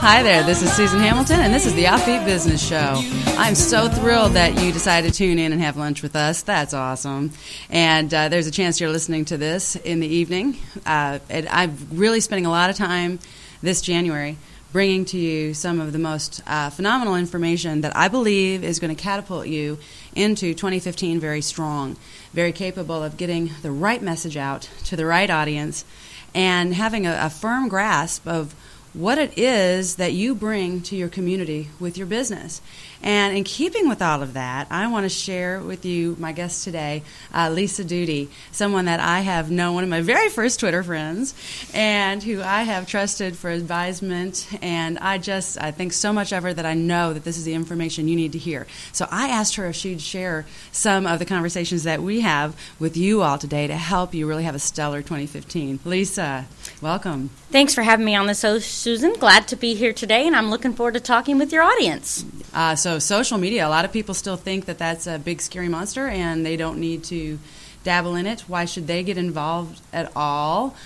Hi there, this is Susan Hamilton, and this is the Offbeat Business Show. I'm so thrilled that you decided to tune in and have lunch with us. That's awesome. And there's a chance you're listening to this in the evening. And I'm really spending a lot of time this January bringing to you some of the most phenomenal information that I believe is going to catapult you into 2015 very strong, very capable of getting the right message out to the right audience and having a firm grasp of what it is that you bring to your community with your business. And in keeping with all of that, I want to share with you my guest today, Lisa Duty, someone that I have known, one of my very first Twitter friends, and who I have trusted for advisement. And I think so much of her that I know that this is the information you need to hear. So I asked her if she'd share some of the conversations that we have with you all today to help you really have a stellar 2015. Lisa, welcome. Thanks for having me on the show, Susan. Glad to be here today, and I'm looking forward to talking with your audience. So social media, a lot of people still think that that's a big scary monster and they don't need to dabble in it. Why should they get involved at all?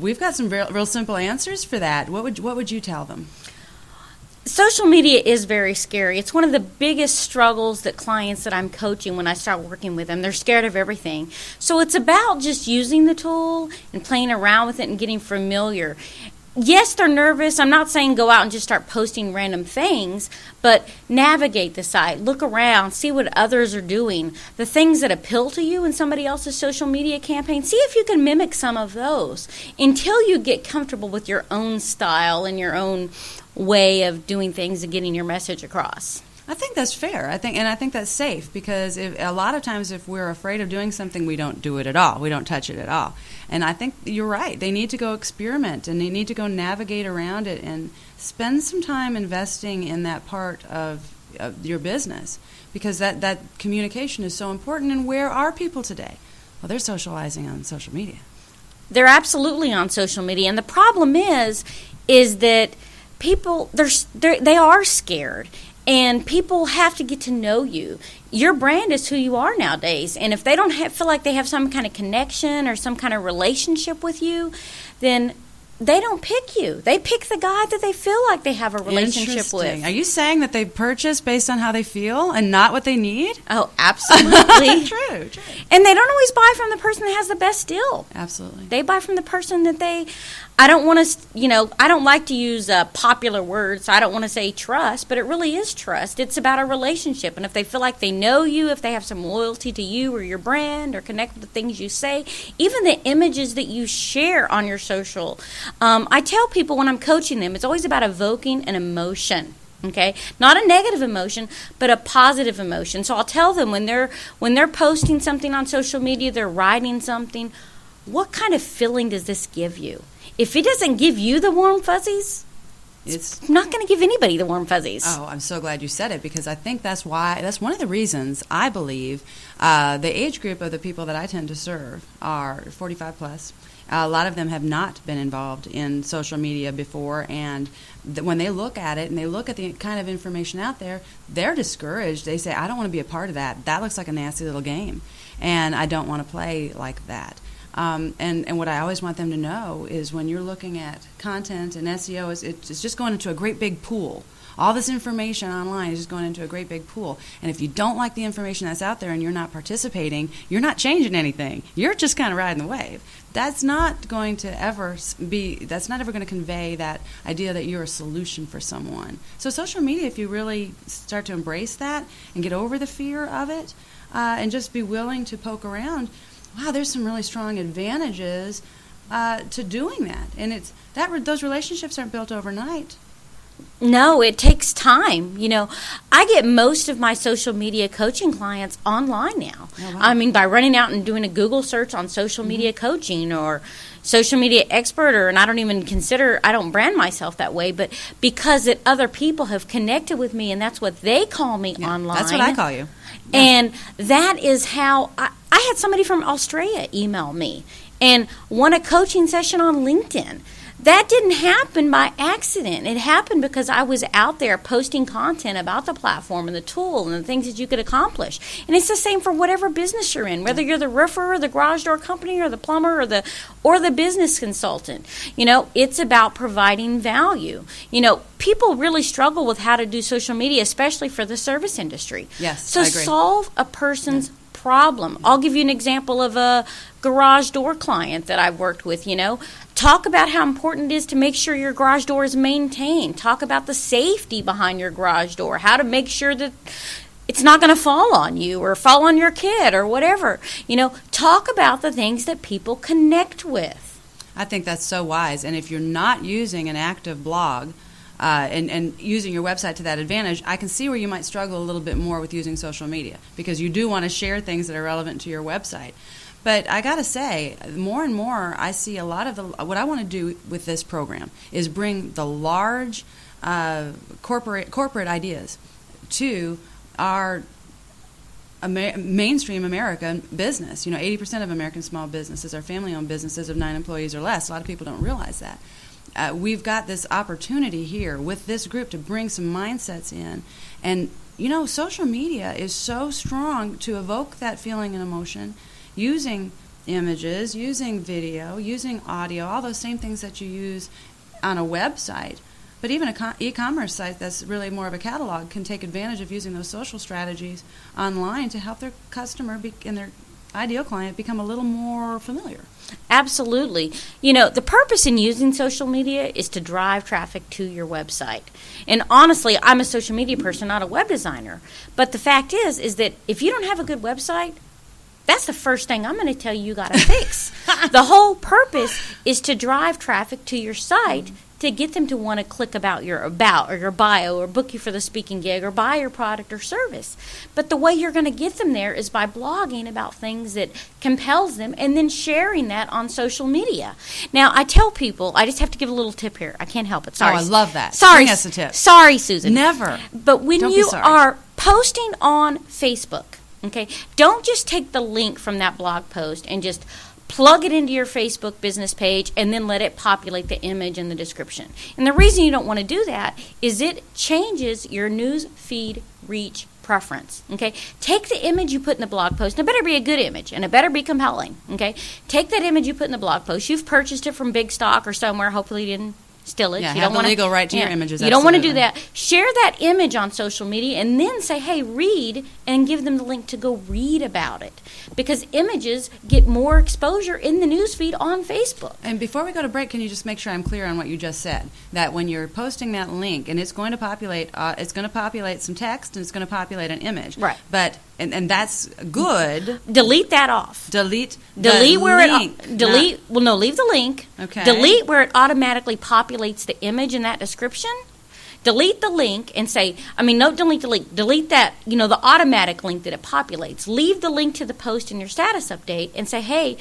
We've got some real simple answers for that. What would you tell them? Social media is very scary. It's one of the biggest struggles that clients that I'm coaching when I start working with them. They're scared of everything. So it's about just using the tool and playing around with it and getting familiar. Yes, they're nervous. I'm not saying go out and just start posting random things, but navigate the site. Look around. See what others are doing. The things that appeal to you in somebody else's social media campaign, see if you can mimic some of those until you get comfortable with your own style and your own way of doing things and getting your message across. I think that's fair. I think that's safe because a lot of times if we're afraid of doing something, we don't do it at all. We don't touch it at all. And I think you're right. They need to go experiment and they need to go navigate around it and spend some time investing in that part of your business because that communication is so important. And where are people today? Well, they're socializing on social media. They're absolutely on social media. And the problem is that people, they are scared. And people have to get to know you. Your brand is who you are nowadays. And if they don't feel like they have some kind of connection or some kind of relationship with you, then they don't pick you. They pick the guy that they feel like they have a relationship with. Are you saying that they purchase based on how they feel and not what they need? Oh, absolutely. True. And they don't always buy from the person that has the best deal. Absolutely. They buy from the person that I don't want to, I don't like to use popular words, so I don't want to say trust, but it really is trust. It's about a relationship. And if they feel like they know you, if they have some loyalty to you or your brand or connect with the things you say, even the images that you share on your social, I tell people when I'm coaching them, it's always about evoking an emotion. Okay, not a negative emotion, but a positive emotion. So I'll tell them when they're posting something on social media, they're writing something, what kind of feeling does this give you? If it doesn't give you the warm fuzzies, it's not going to give anybody the warm fuzzies. Oh, I'm so glad you said it because I think that's one of the reasons I believe the age group of the people that I tend to serve are 45 plus. A lot of them have not been involved in social media before, and when they look at it and they look at the kind of information out there, they're discouraged. They say, I don't want to be a part of that. That looks like a nasty little game, and I don't want to play like that. And what I always want them to know is when you're looking at content and SEO, it's just going into a great big pool. All this information online is just going into a great big pool. And if you don't like the information that's out there and you're not participating, you're not changing anything. You're just kind of riding the wave. That's not going to ever convey that idea that you're a solution for someone. So social media, if you really start to embrace that and get over the fear of it and just be willing to poke around, wow, there's some really strong advantages to doing that. And those relationships aren't built overnight. No, it takes time. I get most of my social media coaching clients online now. Oh, wow. I mean, by running out and doing a Google search on social media coaching or social media expert, and I don't brand myself that way, but because that other people have connected with me and that's what they call me online. That's what I call you. Yeah. And that is how I had somebody from Australia email me and want a coaching session on LinkedIn. that didn't happen by accident. It happened because I was out there posting content about the platform and the tool and the things that you could accomplish. And it's the same for whatever business you're in, whether you're the roofer or the garage door company or the plumber or the business consultant. It's about providing value. People really struggle with how to do social media, especially for the service industry. Yes, so I agree. Solve a person's problem. I'll give you an example of a garage door client that I've worked with. Talk about how important it is to make sure your garage door is maintained. Talk about the safety behind your garage door, how to make sure that it's not going to fall on you or fall on your kid or whatever. Talk about the things that people connect with. I think that's so wise. And if you're not using an active blog and using your website to that advantage, I can see where you might struggle a little bit more with using social media, because you do want to share things that are relevant to your website. But I got to say, more and more, I see a lot of what I want to do with this program is bring the large corporate ideas to our mainstream American business. 80% of American small businesses are family-owned businesses of 9 employees or less. A lot of people don't realize that. We've got this opportunity here with this group to bring some mindsets in. And, social media is so strong to evoke that feeling and emotion, using images, using video, using audio, all those same things that you use on a website. But even an e-commerce site that's really more of a catalog can take advantage of using those social strategies online to help their customer and their ideal client become a little more familiar. Absolutely. The purpose in using social media is to drive traffic to your website. And honestly, I'm a social media person, not a web designer. But the fact is that if you don't have a good website, that's the first thing I'm going to tell you got to fix. The whole purpose is to drive traffic to your site to get them to want to click about your bio or book you for the speaking gig or buy your product or service. But the way you're going to get them there is by blogging about things that compels them and then sharing that on social media. Now, I tell people, I just have to give a little tip here. I can't help it. Sorry. Oh, I love that. Sorry. Bring us a tip. Sorry, Susan. Never. But when Don't you be sorry. are posting on Facebook, okay, don't just take the link from that blog post and just plug it into your Facebook business page and then let it populate the image and the description. And the reason you don't want to do that is it changes your news feed reach preference. Okay, take the image you put in the blog post, and it better be a good image and it better be compelling. Okay, take that image you put in the blog post. You've purchased it from Big Stock or somewhere. Hopefully you didn't steal it. Yeah, you have don't the legal right to your images. You don't want to do absolutely. that. Share that image on social media and then say, hey, read, and give them the link to go read about it. Because images get more exposure in the newsfeed on Facebook. And before we go to break, can you just make sure I'm clear on what you just said? That when you're posting that link, and it's going to populate some text and it's going to populate an image. Right. But and that's good. Delete that off. Delete where link, leave the link. Okay. Delete where it automatically populates the image in that description. Delete the link and say, don't delete the link. Delete that, the automatic link that it populates. Leave the link to the post in your status update and say, hey,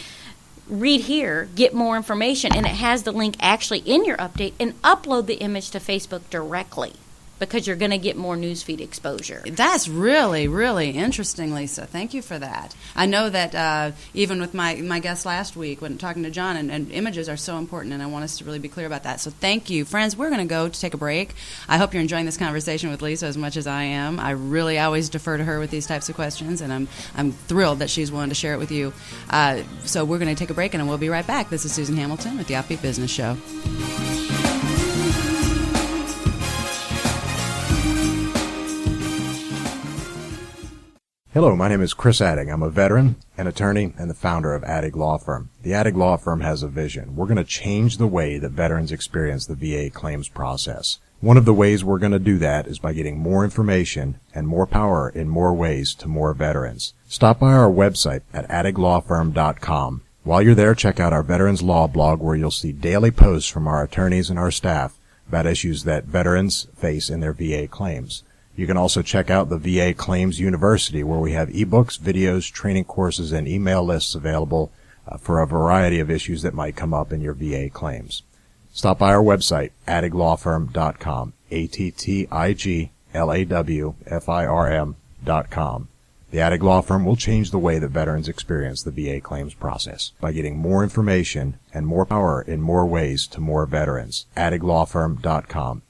read here, get more information, and it has the link actually in your update, and upload the image to Facebook directly, because you're going to get more newsfeed exposure. That's really, really interesting, Lisa. Thank you for that. I know that even with my guest last week, when talking to John, and images are so important, and I want us to really be clear about that. So thank you. Friends, we're going to go to take a break. I hope you're enjoying this conversation with Lisa as much as I am. I really always defer to her with these types of questions, and I'm thrilled that she's willing to share it with you. So we're going to take a break, and we'll be right back. This is Susan Hamilton with the Offbeat Business Show. Hello, my name is Chris Addig. I'm a veteran, an attorney, and the founder of Addig Law Firm. The Addig Law Firm has a vision. We're going to change the way that veterans experience the VA claims process. One of the ways we're going to do that is by getting more information and more power in more ways to more veterans. Stop by our website at addiglawfirm.com. While you're there, check out our Veterans Law blog, where you'll see daily posts from our attorneys and our staff about issues that veterans face in their VA claims. You can also check out the VA Claims University, where we have ebooks, videos, training courses, and email lists available for a variety of issues that might come up in your VA claims. Stop by our website, addiglawfirm.com, ATTIGLAWFIRM.com. The Attig Law Firm will change the way that veterans experience the VA claims process by getting more information and more power in more ways to more veterans. AttigLawFirm.com.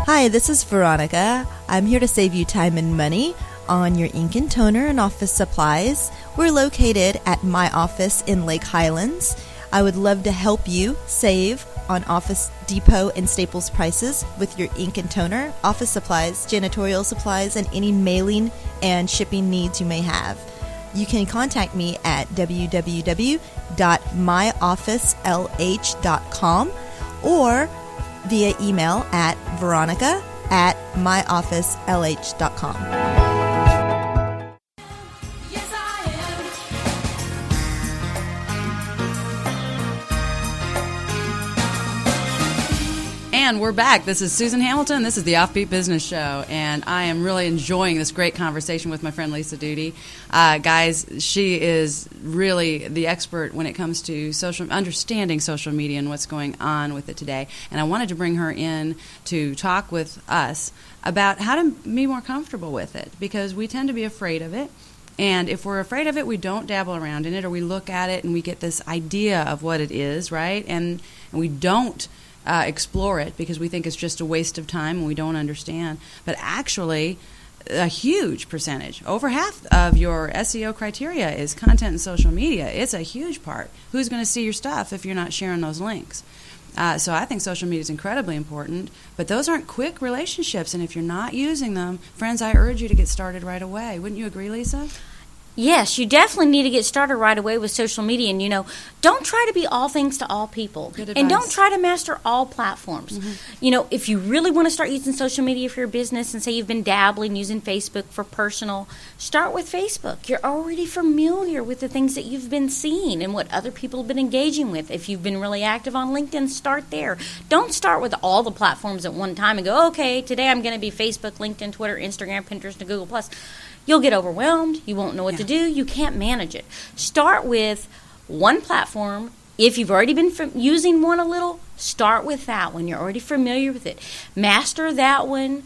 Hi, this is Veronica. I'm here to save you time and money on your ink and toner and office supplies. We're located at my office in Lake Highlands. I would love to help you save on Office Depot and Staples prices with your ink and toner, office supplies, janitorial supplies, and any mailing and shipping needs you may have. You can contact me at www.myofficelh.com or via email at veronica@myofficelh.com. And we're back. This is Susan Hamilton. This is the Offbeat Business Show, and I am really enjoying this great conversation with my friend Lisa Duty. Guys, she is really the expert when it comes to understanding social media and what's going on with it today. And I wanted to bring her in to talk with us about how to be more comfortable with it, because we tend to be afraid of it. And if we're afraid of it, we don't dabble around in it, or we look at it and we get this idea of what it is, right? And we don't explore it because we think it's just a waste of time and we don't understand. But actually, a huge percentage, over half of your SEO criteria is content and social media. It's a huge part. Who's going to see your stuff if you're not sharing those links? So I think social media is incredibly important, but those aren't quick relationships, and if you're not using them, friends, I urge you to get started right away. Wouldn't you agree, Lisa? Yes, you definitely need to get started right away with social media. And, don't try to be all things to all people. Good advice. And don't try to master all platforms. Mm-hmm. If you really want to start using social media for your business, and say you've been dabbling using Facebook for personal, start with Facebook. You're already familiar with the things that you've been seeing and what other people have been engaging with. If you've been really active on LinkedIn, start there. Don't start with all the platforms at one time and go, okay, today I'm going to be Facebook, LinkedIn, Twitter, Instagram, Pinterest, and Google+. You'll get overwhelmed. You won't know what to do. You can't manage it. Start with one platform. If you've already been using one a little, start with that one. You're already familiar with it. Master that one.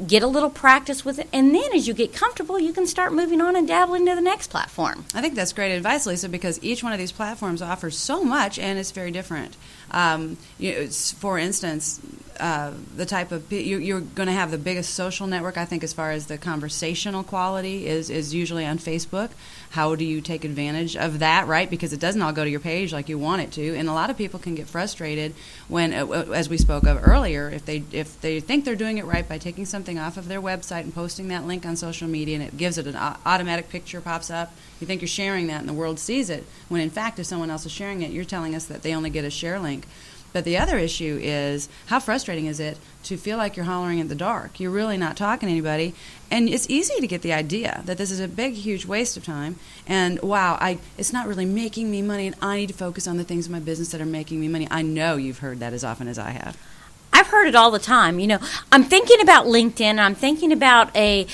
Get a little practice with it. And then as you get comfortable, you can start moving on and dabbling to the next platform. I think that's great advice, Lisa, because each one of these platforms offers so much and it's very different. For instance, the type of you're going to have the biggest social network, I think, as far as the conversational quality is usually on Facebook. How do you take advantage of that, right? Because it doesn't all go to your page like you want it to, and a lot of people can get frustrated when, as we spoke of earlier, if they think they're doing it right by taking something off of their website and posting that link on social media, and it gives it an automatic picture pops up. You think you're sharing that, and the world sees it, when in fact, if someone else is sharing it, you're telling us that they only get a share link. But the other issue is, how frustrating is it to feel like you're hollering in the dark? You're really not talking to anybody. And it's easy to get the idea that this is a big, huge waste of time. And, wow, it's not really making me money, and I need to focus on the things in my business that are making me money. I know you've heard that as often as I have. I've heard it all the time. I'm thinking about LinkedIn. I'm thinking about a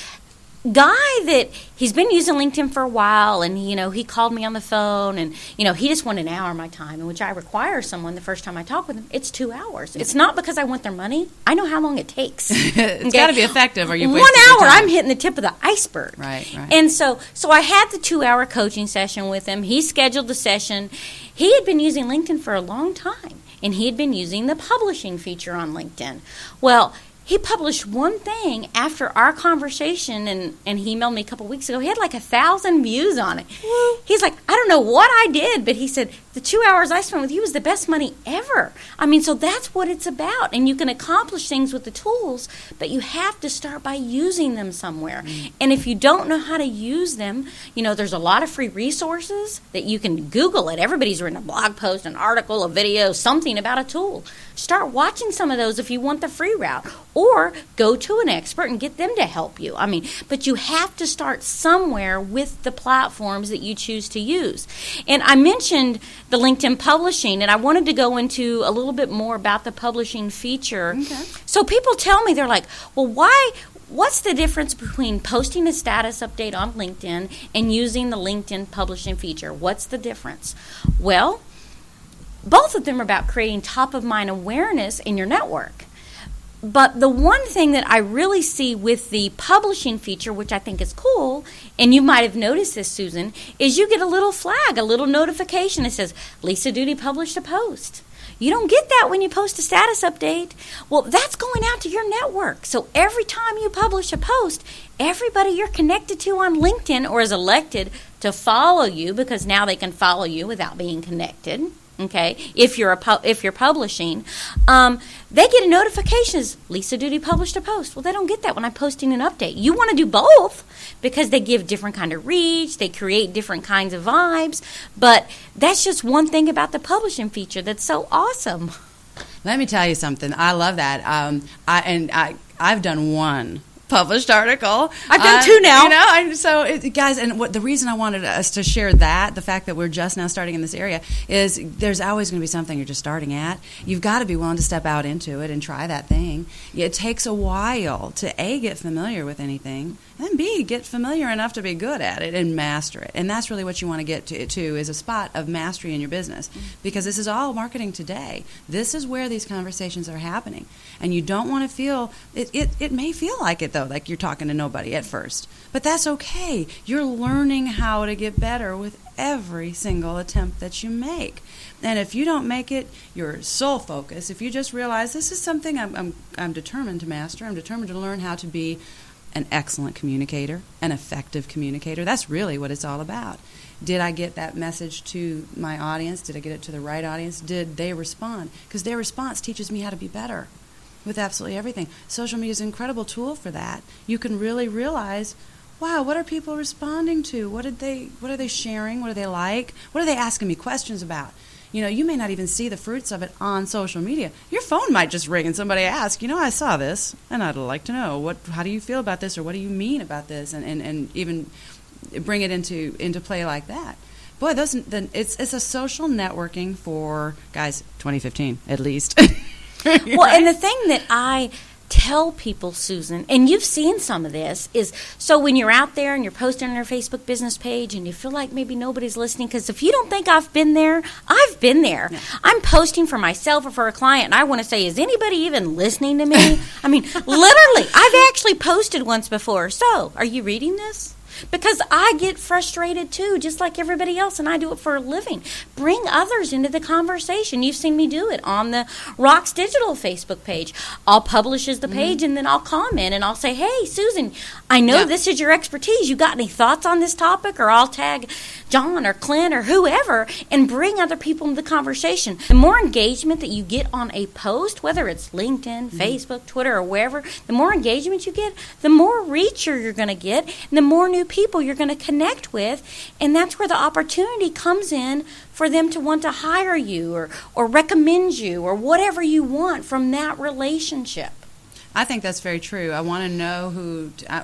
guy that he's been using LinkedIn for a while, and he called me on the phone, and he just wanted an hour of my time, in which I require someone the first time I talk with him. It's 2 hours. It's not because I want their money. I know how long it takes. It's got to be effective, or you 1 hour. I'm hitting the tip of the iceberg. Right. And so I had the 2-hour coaching session with him. He scheduled the session. He had been using LinkedIn for a long time, and he had been using the publishing feature on LinkedIn. Well, he published one thing after our conversation, and he emailed me a couple weeks ago. He had like 1,000 views on it. Woo. He's like, I don't know what I did, but he said, the 2 hours I spent with you was the best money ever. So that's what it's about. And you can accomplish things with the tools, but you have to start by using them somewhere. Mm. And if you don't know how to use them, there's a lot of free resources that you can Google it. Everybody's written a blog post, an article, a video, something about a tool. Start watching some of those if you want the free route. Or go to an expert and get them to help you. But you have to start somewhere with the platforms that you choose to use. And I mentioned the LinkedIn publishing, and I wanted to go into a little bit more about the publishing feature. Okay. So people tell me, they're like, well, what's the difference between posting a status update on LinkedIn and using the LinkedIn publishing feature? What's the difference? Well, both of them are about creating top-of-mind awareness in your network. But the one thing that I really see with the publishing feature, which I think is cool, and you might have noticed this, Susan, is you get a little flag, a little notification that says, Lisa Duty published a post. You don't get that when you post a status update. Well, that's going out to your network. So every time you publish a post, everybody you're connected to on LinkedIn or is elected to follow you, because now they can follow you without being connected. Okay, if you're publishing, they get a notification as Lisa Duty published a post. Well, they don't get that when I'm posting an update. You want to do both because they give different kind of reach, they create different kinds of vibes. But that's just one thing about the publishing feature that's so awesome. Let me tell you something. I love that. I've done one published article. I've done two now. Guys, and the reason I wanted us to share that, the fact that we're just now starting in this area, is there's always going to be something you're just starting at. You've got to be willing to step out into it and try that thing. It takes a while to A, get familiar with anything, and B, get familiar enough to be good at it and master it. And that's really what you want to get to is a spot of mastery in your business, because this is all marketing today. This is where these conversations are happening. And you don't want to feel, it may feel like it though, like you're talking to nobody at first. But that's okay. You're learning how to get better with every single attempt that you make. And if you don't make it your sole focus, if you just realize this is something I'm determined to master, I'm determined to learn how to be an excellent communicator, an effective communicator, that's really what it's all about. Did I get that message to my audience? Did I get it to the right audience? Did they respond? Because their response teaches me how to be better with absolutely everything. Social media is an incredible tool for that. You can really realize, wow, what are people responding to? What are they sharing? What do they like? What are they asking me questions about? You may not even see the fruits of it on social media. Your phone might just ring and somebody ask, I saw this and I'd like to know how do you feel about this, or what do you mean about this, and even bring it into play like that. Boy, it's a social networking for, guys, 2015 at least. Well, and the thing that I tell people, Susan, and you've seen some of this, is so when you're out there and you're posting on your Facebook business page and you feel like maybe nobody's listening, because if you don't think I've been there, I've been there. Yeah. I'm posting for myself or for a client, and I want to say, is anybody even listening to me? I mean, literally, I've actually posted once before. So, are you reading this? Because I get frustrated too, just like everybody else, and I do it for a living. Bring others into the conversation. You've seen me do it on the Rocks Digital Facebook page. I'll publish the page, and then I'll comment, and I'll say, hey, Susan, I know this is your expertise. You got any thoughts on this topic? Or I'll tag John or Clint or whoever and bring other people into the conversation. The more engagement that you get on a post, whether it's LinkedIn, Facebook, Twitter, or wherever, the more engagement you get, the more reach you're going to get, and the more new people you're going to connect with, and that's where the opportunity comes in for them to want to hire you or recommend you or whatever you want from that relationship. I think that's very true. I want to know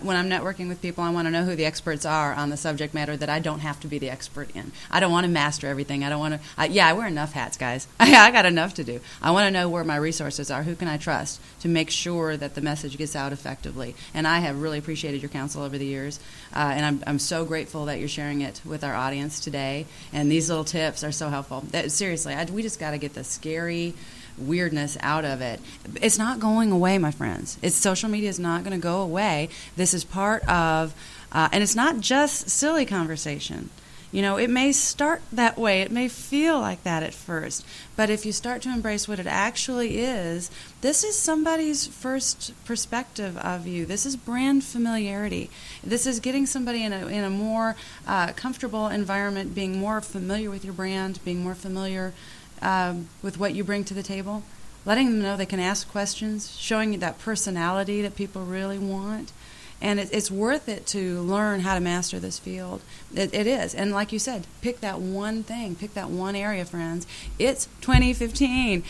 when I'm networking with people, I want to know who the experts are on the subject matter that I don't have to be the expert in. I don't want to master everything. I don't want to, I wear enough hats, guys. I got enough to do. I want to know where my resources are. Who can I trust to make sure that the message gets out effectively? And I have really appreciated your counsel over the years. And I'm so grateful that you're sharing it with our audience today. And these little tips are so helpful. Seriously, we just got to get the scary weirdness out of it. It's not going away, my friends. Social media is not going to go away. This is part of, and it's not just silly conversation. It may start that way. It may feel like that at first. But if you start to embrace what it actually is, this is somebody's first perspective of you. This is brand familiarity. This is getting somebody in a more comfortable environment, being more familiar with your brand, being more familiar with what you bring to the table, letting them know they can ask questions, showing you that personality that people really want. And it's worth it to learn how to master this field. It is. And like you said, pick that one thing. Pick that one area, friends. It's 2015.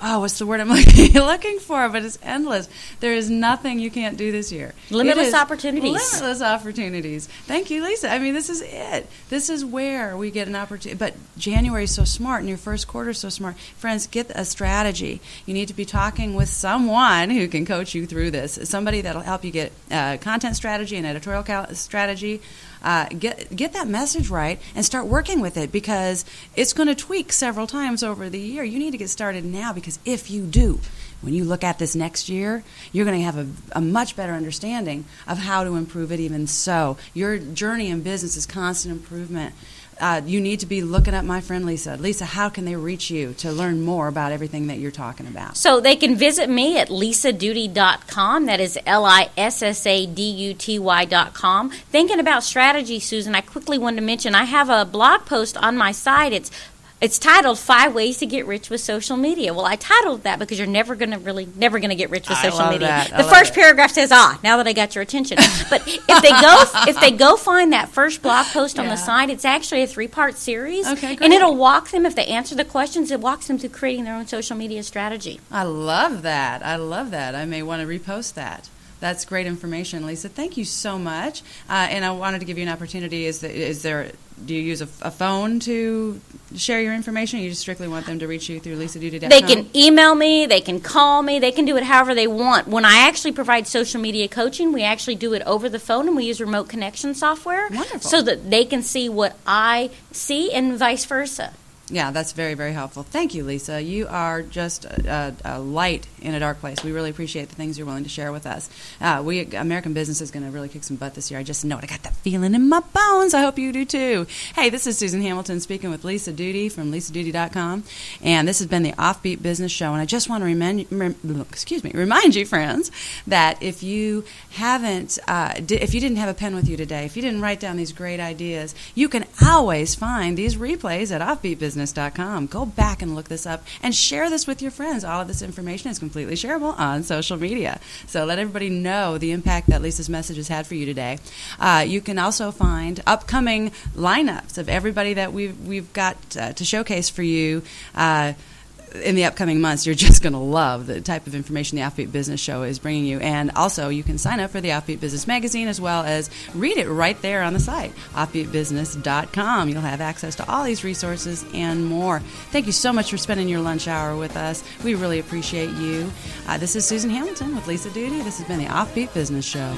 What's the word I'm looking for? But it's endless. There is nothing you can't do this year. Limitless opportunities. Limitless opportunities. Thank you, Lisa. I mean, this is it. This is where we get an opportunity. But January is so smart, and your first quarter is so smart. Friends, get a strategy. You need to be talking with someone who can coach you through this. Somebody that will help you get content strategy and editorial strategy. Get that message right and start working with it, because it's going to tweak several times over the year. You need to get started now, because because if you do, when you look at this next year, you're going to have a much better understanding of how to improve it even so. Your journey in business is constant improvement. You need to be looking up my friend Lisa. Lisa, how can they reach you to learn more about everything that you're talking about? So they can visit me at lisaduty.com. That is LISSADUTY.com. Thinking about strategy, Susan, I quickly wanted to mention I have a blog post on my site. It's titled 5 Ways to Get Rich with Social Media. Well, I titled that because you're never going to get rich with social media. The first paragraph says, now that I got your attention. But if they go find that first blog post on the site, it's actually a 3-part series. Okay, great. And it'll walk them, if they answer the questions, it walks them through creating their own social media strategy. I love that. I may want to repost that. That's great information, Lisa. Thank you so much. And I wanted to give you an opportunity. Do you use a phone to share your information, or you just strictly want them to reach you through lisaduty.com? They can email me, they can call me, they can do it however they want. When I actually provide social media coaching, we actually do it over the phone, and we use remote connection software. Wonderful. So that they can see what I see and vice versa. Yeah, that's very, very helpful. Thank you, Lisa. You are just a light in a dark place. We really appreciate the things you're willing to share with us. American business is going to really kick some butt this year. I just know it. I got that feeling in my bones. I hope you do too. Hey, this is Susan Hamilton speaking with Lisa Duty from lisaduty.com, and this has been the Offbeat Business Show. And I just want to remind you, friends, that if you didn't have a pen with you today, if you didn't write down these great ideas, you can always find these replays at offbeatbusiness.com. Go back and look this up and share this with your friends. All of this information is completely shareable on social media. So let everybody know the impact that Lisa's message has had for you today. You can also find upcoming lineups of everybody that we've got to showcase for you in the upcoming months. You're just going to love the type of information the Offbeat Business Show is bringing you. And also, you can sign up for the Offbeat Business Magazine as well as read it right there on the site, offbeatbusiness.com. You'll have access to all these resources and more. Thank you so much for spending your lunch hour with us. We really appreciate you. This is Susan Hamilton with Lisa Duty. This has been the Offbeat Business Show.